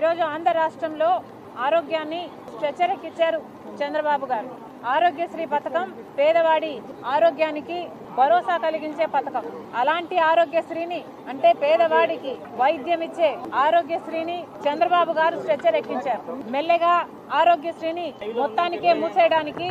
ఈరోజు ఆంధ్ర రాష్ట్రంలో ఆరోగ్యాన్ని స్ట్రెచరెక్కిచ్చారు చంద్రబాబు గారు. ఆరోగ్యశ్రీ పథకం పేదవాడి ఆరోగ్యానికి భరోసా కలిగించే పథకం. అలాంటి ఆరోగ్యశ్రీని అంటే పేదవాడికి వైద్యం ఇచ్చే ఆరోగ్యశ్రీని చంద్రబాబు గారు స్ట్రెచర్ ఎక్కించారు. మెల్లగా ఆరోగ్యశ్రీని మొత్తానికే మూసేయడానికి,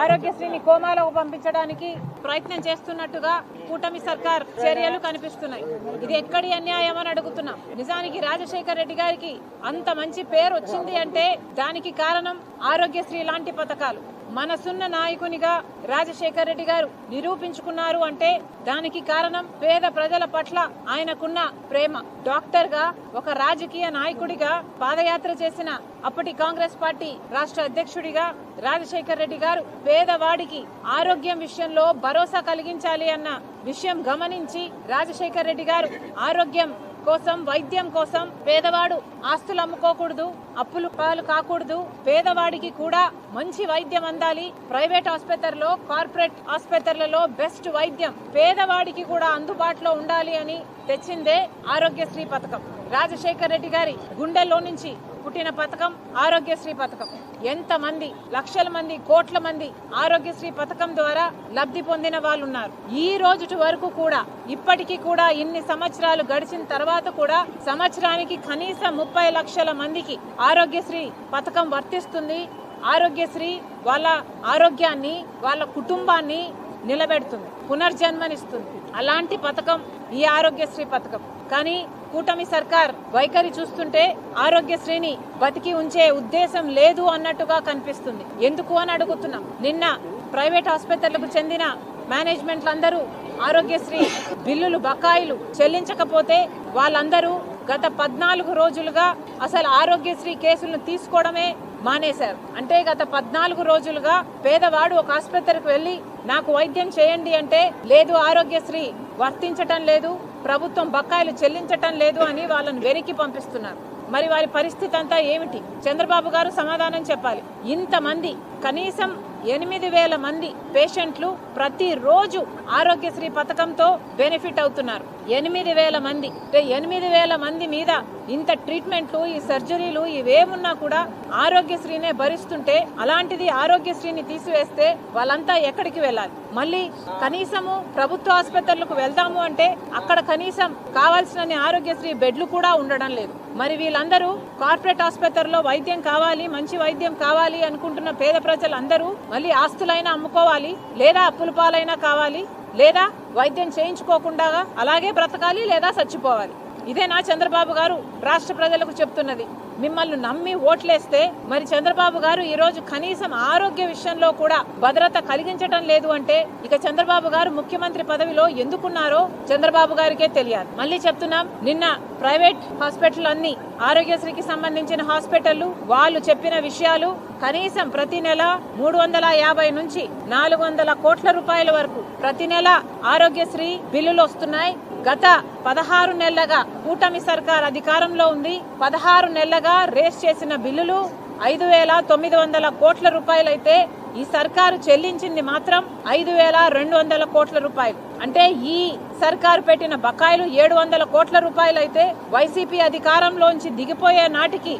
ఆరోగ్యశ్రీని కోమాలకు పంపించడానికి ప్రయత్నం చేస్తున్నట్టుగా కూటమి సర్కార్ చర్యలు కనిపిస్తున్నాయి. ఇది ఎక్కడి అన్యాయం అని అడుగుతున్నాం. నిజానికి రాజశేఖర్ రెడ్డి గారికి అంత మంచి పేరు వచ్చింది అంటే దానికి కారణం ఆరోగ్యశ్రీ లాంటి పథకాలు. మనసున్న నాయకునిగా రాజశేఖర్ రెడ్డి గారు నిరూపించుకున్నారు అంటే దానికి కారణం పేద ప్రజల పట్ల ఆయనకున్న ప్రేమ. డాక్టర్ గా, ఒక రాజకీయ నాయకుడిగా పాదయాత్ర చేసిన అప్పటి కాంగ్రెస్ పార్టీ రాష్ట్ర అధ్యక్షుడిగా రాజశేఖర్ రెడ్డి గారు పేదవాడికి ఆరోగ్యం విషయంలో భరోసా కలిగించాలి అన్న విషయం గమనించి రాజశేఖర్ రెడ్డి గారు ఆరోగ్యం కోసం, వైద్యం కోసం పేదవాడు ఆస్తులు అమ్ముకోకూడదు, అప్పులు పాలు కాకూడదు, పేదవాడికి కూడా మంచి వైద్యం అందాలి, ప్రైవేట్ ఆసుపత్రుల్లో, కార్పొరేట్ ఆసుపత్రులలో బెస్ట్ వైద్యం పేదవాడికి కూడా అందుబాటులో ఉండాలి అని తెచ్చిందే ఆరోగ్యశ్రీ పథకం. రాజశేఖర్ రెడ్డి గారి గుండెల్లో నుంచి పుట్టిన పథకం ఆరోగ్యశ్రీ పథకం. ఎంతమంది లక్షల మంది, కోట్ల మంది ఆరోగ్యశ్రీ పథకం ద్వారా లబ్ధి పొందిన వాళ్ళు ఉన్నారు. ఈ రోజు వరకు కూడా, ఇప్పటికీ కూడా ఇన్ని సంవత్సరాలు గడిచిన తర్వాత కూడా సంవత్సరానికి కనీసం 30 లక్షల మందికి ఆరోగ్యశ్రీ పథకం వర్తిస్తుంది. ఆరోగ్యశ్రీ వాళ్ళ ఆరోగ్యాన్ని, వాళ్ళ కుటుంబాన్ని నిలబెడుతుంది, పునర్జన్మనిస్తుంది. అలాంటి పథకం ఈ ఆరోగ్యశ్రీ పథకం. కానీ కూటమి సర్కార్ వైఖరి చూస్తుంటే ఆరోగ్యశ్రీని బతికి ఉంచే ఉద్దేశం లేదు అన్నట్టుగా కనిపిస్తుంది. ఎందుకు అని అడుగుతున్నాం. నిన్న ప్రైవేట్ ఆసుపత్రులకు చెందిన మేనేజ్మెంట్లందరూ ఆరోగ్యశ్రీ బిల్లులు, బకాయిలు చెల్లించకపోతే వాళ్ళందరూ గత 14 రోజులుగా అసలు ఆరోగ్యశ్రీ కేసులను తీసుకోవడమే మానేశారు. అంటే గత 14 రోజులుగా పేదవాడు ఒక ఆసుపత్రికి వెళ్లి నాకు వైద్యం చేయండి అంటే లేదు, ఆరోగ్యశ్రీ వర్తించటం లేదు, ప్రభుత్వం బకాయిలు చెల్లించటం లేదు అని వాళ్ళని వెనక్కి పంపిస్తున్నారు. మరి వారి పరిస్థితి అంతా ఏమిటి? చంద్రబాబు గారు సమాధానం చెప్పాలి. ఇంతమంది, కనీసం 8,000 మంది పేషెంట్లు ప్రతిరోజు ఆరోగ్యశ్రీ పథకంతో బెనిఫిట్ అవుతున్నారు. 8,000 మంది అంటే 8,000 మంది మీద ఇంత ట్రీట్మెంట్లు, ఈ సర్జరీలు ఇవేమున్నా కూడా ఆరోగ్యశ్రీనే భరిస్తుంటే అలాంటిది ఆరోగ్యశ్రీని తీసివేస్తే వాళ్ళంతా ఎక్కడికి వెళ్ళాలి? మళ్ళీ కనీసము ప్రభుత్వ ఆసుపత్రులకు వెళ్దాము అంటే అక్కడ కనీసం కావాల్సిన ఆరోగ్యశ్రీ బెడ్లు కూడా ఉండడం లేదు. మరి వీళ్ళందరూ కార్పొరేట్ ఆసుపత్రుల్లో వైద్యం కావాలి, మంచి వైద్యం కావాలి అనుకుంటున్న పేద ప్రజలందరూ మళ్ళీ ఆస్తులైనా అమ్ముకోవాలి, లేదా అప్పుల పాలైనా కావాలి, లేదా వైద్యం చేయించుకోకుండా అలాగే బ్రతకాలి, లేదా చచ్చిపోవాలి. ఇదేనా చంద్రబాబు గారు రాష్ట్ర ప్రజలకు చెప్తున్నది? మిమ్మల్ని నమ్మి ఓట్లేస్తే మరి చంద్రబాబు గారు ఈ రోజు కనీసం ఆరోగ్య విషయంలో కూడా భద్రత కలిగించటం లేదు అంటే ఇక చంద్రబాబు గారు ముఖ్యమంత్రి పదవిలో ఎందుకున్నారో చంద్రబాబు గారికే తెలియాలి. మళ్ళీ చెప్తున్నాం, నిన్న ప్రైవేట్ హాస్పిటల్ అన్ని ఆరోగ్యశ్రీకి సంబంధించిన హాస్పిటళ్లు వాళ్ళు చెప్పిన విషయాలు కనీసం ప్రతి నెల 350 నుంచి 400 కోట్ల రూపాయల వరకు ప్రతి నెల ఆరోగ్యశ్రీ బిల్లులు వస్తున్నాయి. గత 16 నెలలుగా కూటమి సర్కార్ అధికారంలో ఉంది. 16 నెలలుగా రేస్ చేసిన బిల్లులు 5,900 కోట్ల రూపాయలైతే ఈ సర్కారు చెల్లించింది మాత్రం 5,200 కోట్ల రూపాయలు. అంటే ఈ సర్కారు పెట్టిన బకాయిలు 700 కోట్ల రూపాయలైతే వైసీపీ అధికారంలోంచి దిగిపోయే నాటికి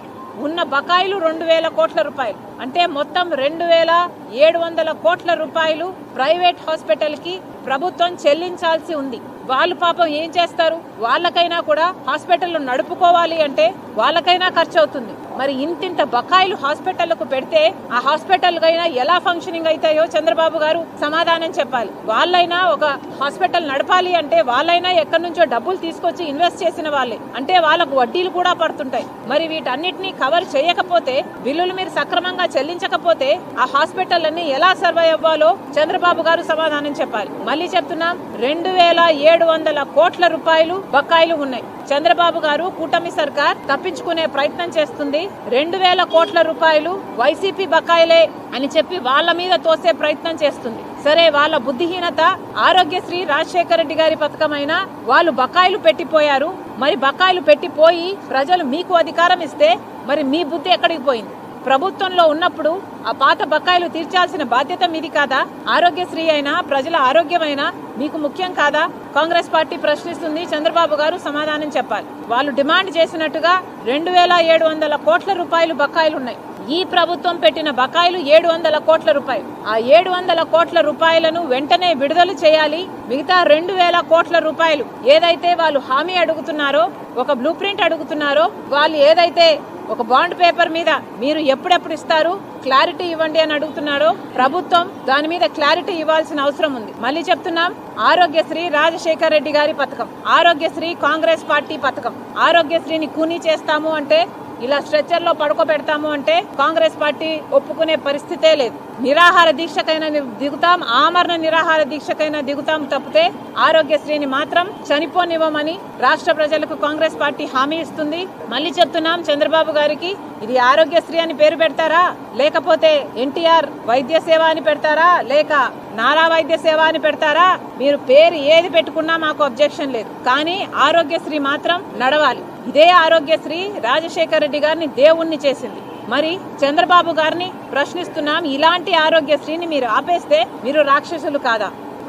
ఉన్న బకాయిలు 2,000 కోట్ల రూపాయలు. అంటే మొత్తం 2,700 కోట్ల రూపాయలు ప్రైవేట్ హాస్పిటల్ కి ప్రభుత్వం చెల్లించాల్సి ఉంది. వాళ్ళు పాపం ఏం చేస్తారు? వాళ్ళకైనా కూడా హాస్పిటల్ నడుపుకోవాలి అంటే వాళ్ళకైనా ఖర్చు అవుతుంది. మరి ఇంతింత బకాయిలు హాస్పిటళ్లకు పెడితే ఆ హాస్పిటల్ అయినా ఎలా ఫంక్షనింగ్ అవుతాయో చంద్రబాబు గారు సమాధానం చెప్పాలి. వాళ్ళైనా ఒక హాస్పిటల్ నడపాలి అంటే వాళ్ళైనా ఎక్కడి నుంచో డబ్బులు తీసుకొచ్చి ఇన్వెస్ట్ చేసిన వాళ్ళే, అంటే వాళ్ళకు వడ్డీలు కూడా పడుతుంటాయి. మరి వీటన్నిటిని కవర్ చేయకపోతే, బిల్లులు మీరు సక్రమంగా చెల్లించకపోతే ఆ హాస్పిటల్ అన్ని ఎలా సర్వైవ్ అవ్వాలో చంద్రబాబు గారు సమాధానం చెప్పాలి. మళ్ళీ చెప్తున్నాం, 2,700 కోట్ల రూపాయలు బకాయిలు ఉన్నాయి. చంద్రబాబు గారు, కూటమి సర్కార్ తప్పించుకునే ప్రయత్నం చేస్తుంది. 2,000 కోట్ల రూపాయలు వైసీపీ బకాయిలే అని చెప్పి వాళ్ళ మీద తోసే ప్రయత్నం చేస్తుంది. సరే, వాళ్ళ బుద్ధిహీనత. ఆరోగ్యశ్రీ రాజశేఖర రెడ్డి గారి పథకమైనా వాళ్ళు బకాయిలు పెట్టిపోయారు. మరి బకాయిలు పెట్టిపోయి ప్రజలు మీకు అధికారం ఇస్తే మరి మీ బుద్ధి ఎక్కడికి పోయింది? ప్రభుత్వంలో ఉన్నప్పుడు ఆ పాత బకాయిలు తీర్చాల్సిన బాధ్యత మీది కాదా? ఆరోగ్యశ్రీ అయినా ప్రజల ఆరోగ్యమైనా మీకు ముఖ్యం కాదా? కాంగ్రెస్ పార్టీ ప్రశ్నిస్తుంది. చంద్రబాబు గారు సమాధానం చెప్పాలి. వాళ్ళు డిమాండ్ చేసినట్టుగా 2,700 కోట్ల రూపాయలు బకాయిలున్నాయి. ఈ ప్రభుత్వం పెట్టిన బకాయిలు 700 కోట్ల రూపాయలు. ఆ 700 కోట్ల రూపాయలను వెంటనే విడుదల చేయాలి. మిగతా 2,000 కోట్ల రూపాయలు ఏదైతే వాళ్ళు హామీ అడుగుతున్నారో, ఒక బ్లూ ప్రింట్ అడుగుతున్నారో, వాళ్ళు ఏదైతే ఒక బాండ్ పేపర్ మీద మీరు ఎప్పుడెప్పుడు ఇస్తారు, క్లారిటీ ఇవ్వండి అని అడుగుతున్నారో, ప్రభుత్వం దాని మీద క్లారిటీ ఇవ్వాల్సిన అవసరం ఉంది. మళ్ళీ చెప్తున్నాం, ఆరోగ్యశ్రీ రాజశేఖర్ రెడ్డి గారి పథకం, ఆరోగ్యశ్రీ కాంగ్రెస్ పార్టీ పథకం. ఆరోగ్యశ్రీని కూనీ చేస్తాము అంటే, ఇలా స్ట్రెచ్చర్ లో పడుకోబెడతాము అంటే కాంగ్రెస్ పార్టీ ఒప్పుకునే పరిస్థితే లేదు. నిరాహార దీక్షకైనా దిగుతాం, ఆమరణ నిరాహార దీక్షకైనా దిగుతాం తప్పితే ఆరోగ్యశ్రీని మాత్రం చనిపోనివ్వమని రాష్ట్ర ప్రజలకు కాంగ్రెస్ పార్టీ హామీ ఇస్తుంది. మళ్ళీ చెప్తున్నాం, చంద్రబాబు గారికి ఇది ఆరోగ్యశ్రీ అని పేరు పెడతారా, లేకపోతే ఎన్టీఆర్ వైద్య సేవ అని పెడతారా, లేక నారా వైద్య సేవ అని పెడతారా? మీరు పేరు ఏది పెట్టుకున్నా మాకు అబ్జెక్షన్ లేదు, కానీ ఆరోగ్యశ్రీ మాత్రం నడవాలి. ఇదే ఆరోగ్యశ్రీ రాజశేఖర్ రెడ్డి గారిని దేవుణ్ణి చేసింది. మరి చంద్రబాబు గారిని ప్రశ్నిస్తున్నాం, ఇలాంటి ఆరోగ్యశ్రీని మీరు ఆపేస్తే మీరు రాక్షసులు కాదా?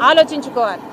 ఆలోచించుకోవాలి.